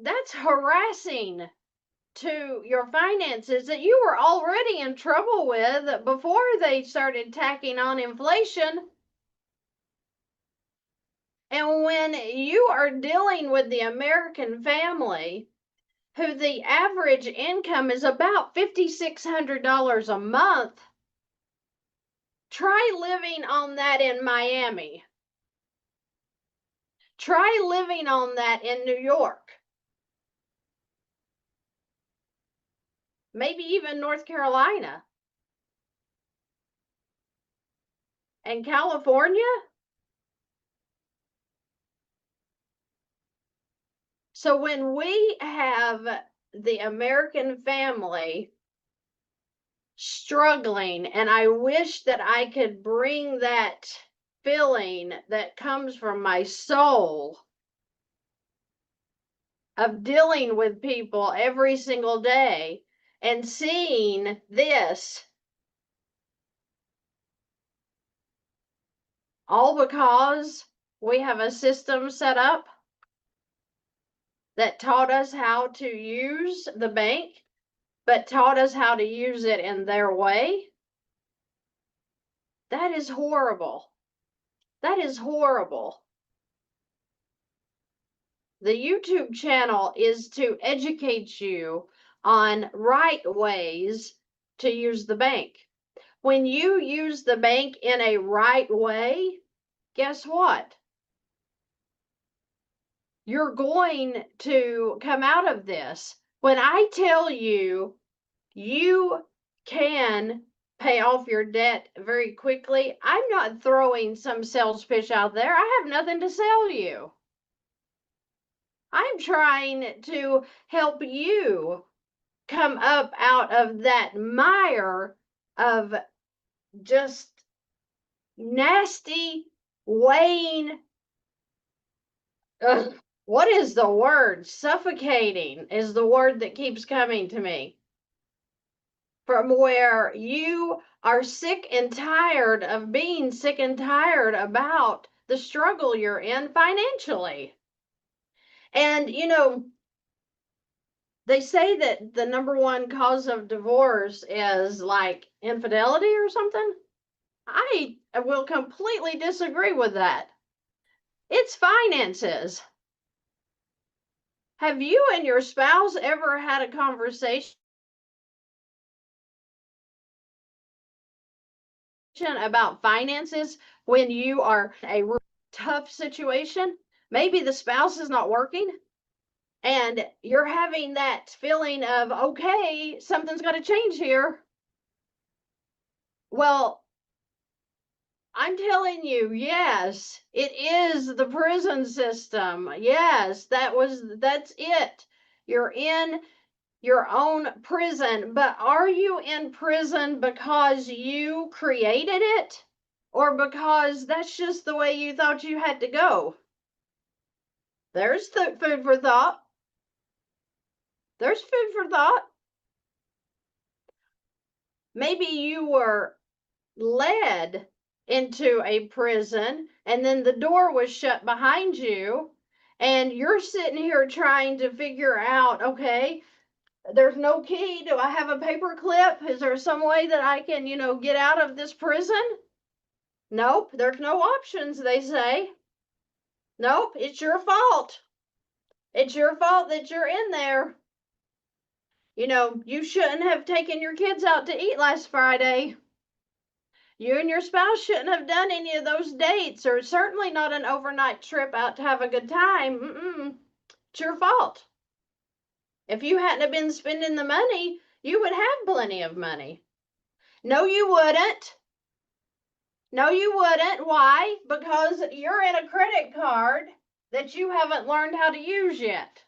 that's harassing to your finances that you were already in trouble with before they started tacking on inflation. And when you are dealing with the American family, who the average income is about $5,600 a month, try living on that in Miami. Try living on that in New York. Maybe even North Carolina. And California? So when we have the American family struggling, and I wish that I could bring that feeling that comes from my soul of dealing with people every single day and seeing this, all because we have a system set up that taught us how to use the bank, but taught us how to use it in their way. That is horrible. That is horrible. The YouTube channel is to educate you on right ways to use the bank. When you use the bank in a right way, guess what? You're going to come out of this. When I tell you, you can pay off your debt very quickly, I'm not throwing some sales pitch out there. I have nothing to sell you. I'm trying to help you come up out of that mire of just nasty weighing. What is the word? Suffocating is the word that keeps coming to me. From where you are sick and tired of being sick and tired about the struggle you're in financially. And, they say that the number one cause of divorce is like infidelity or something. I will completely disagree with that. It's finances. Have you and your spouse ever had a conversation about finances when you are in a tough situation? Maybe the spouse is not working and you're having that feeling of, okay, something's got to change here. Well, I'm telling you, yes, it is the prison system. Yes, that's it. You're in your own prison, but are you in prison because you created it or because that's just the way you thought you had to go? There's the food for thought. There's food for thought. Maybe you were led into a prison and then the door was shut behind you and you're sitting here trying to figure out, okay, there's no key. Do I have a paper clip? Is there some way that I can, get out of this prison? Nope, there's no options, they say. Nope, it's your fault. It's your fault that you're in there. You shouldn't have taken your kids out to eat last Friday. You and your spouse shouldn't have done any of those dates, or certainly not an overnight trip out to have a good time. It's your fault. If you hadn't have been spending the money, you would have plenty of money. No, you wouldn't. No, you wouldn't. Why? Because you're in a credit card that you haven't learned how to use yet.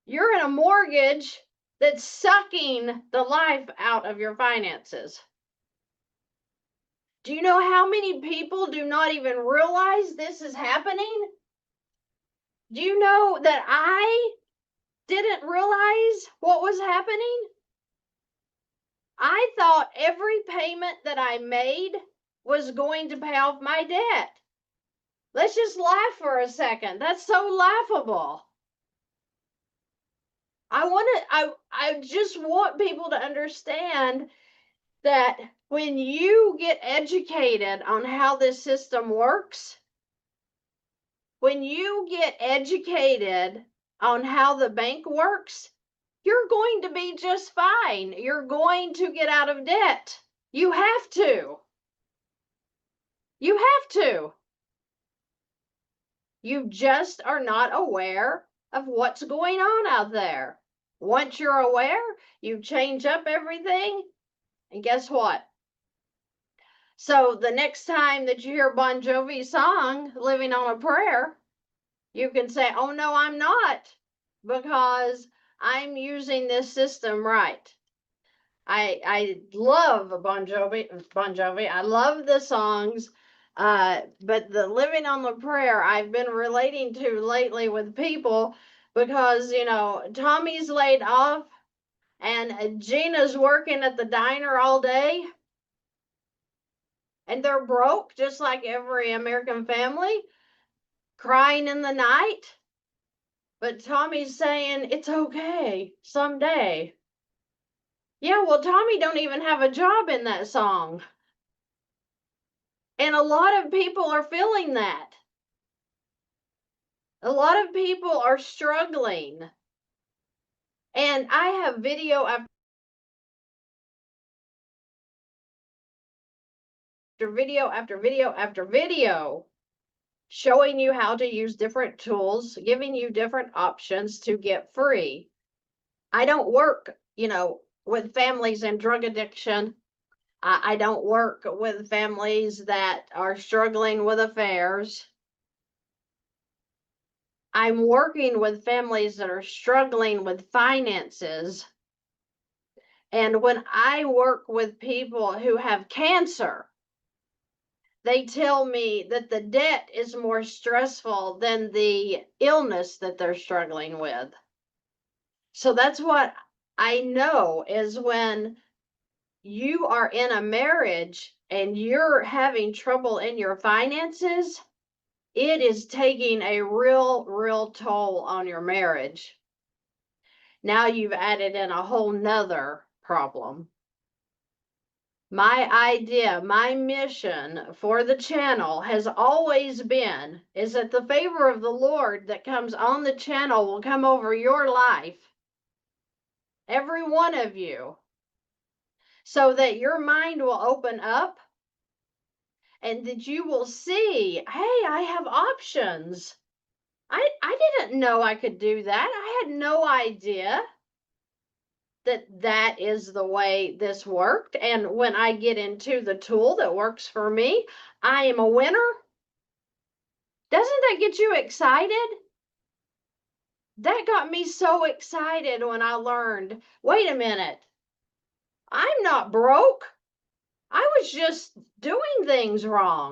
You're in a mortgage that's sucking the life out of your finances. Do you know how many people do not even realize this is happening? Do you know that I didn't realize what was happening? I thought every payment that I made was going to pay off my debt. Let's just laugh for a second. That's so laughable. I just want people to understand that when you get educated on how this system works, when you get educated on how the bank works, you're going to be just fine. You're going to get out of debt. You have to. You have to. You just are not aware of what's going on out there. Once you're aware, you change up everything, and guess what? So the next time that you hear Bon Jovi's song, Living on a Prayer, you can say, oh no, I'm not, because I'm using this system right. I love Bon Jovi. I love the songs. But the Living on the Prayer I've been relating to lately with people because, Tommy's laid off and Gina's working at the diner all day and they're broke just like every American family, crying in the night. But Tommy's saying it's okay someday. Yeah, well, Tommy don't even have a job in that song. And a lot of people are feeling that. A lot of people are struggling. And I have video after video after video after video showing you how to use different tools, giving you different options to get free. I don't work, with families in drug addiction. I don't work with families that are struggling with affairs. I'm working with families that are struggling with finances. And when I work with people who have cancer, they tell me that the debt is more stressful than the illness that they're struggling with. So that's what I know is when you are in a marriage and you're having trouble in your finances, it is taking a real toll on your marriage. Now you've added in a whole nother problem. My idea, my mission for the channel has always been is that the favor of the Lord that comes on the channel will come over your life, every one of you, so that your mind will open up and that you will see, hey, I have options. I didn't know I could do that. I had no idea that is the way this worked. And when I get into the tool that works for me, I am a winner. Doesn't that get you excited? That got me so excited when I learned, wait a minute, I'm not broke. I was just doing things wrong.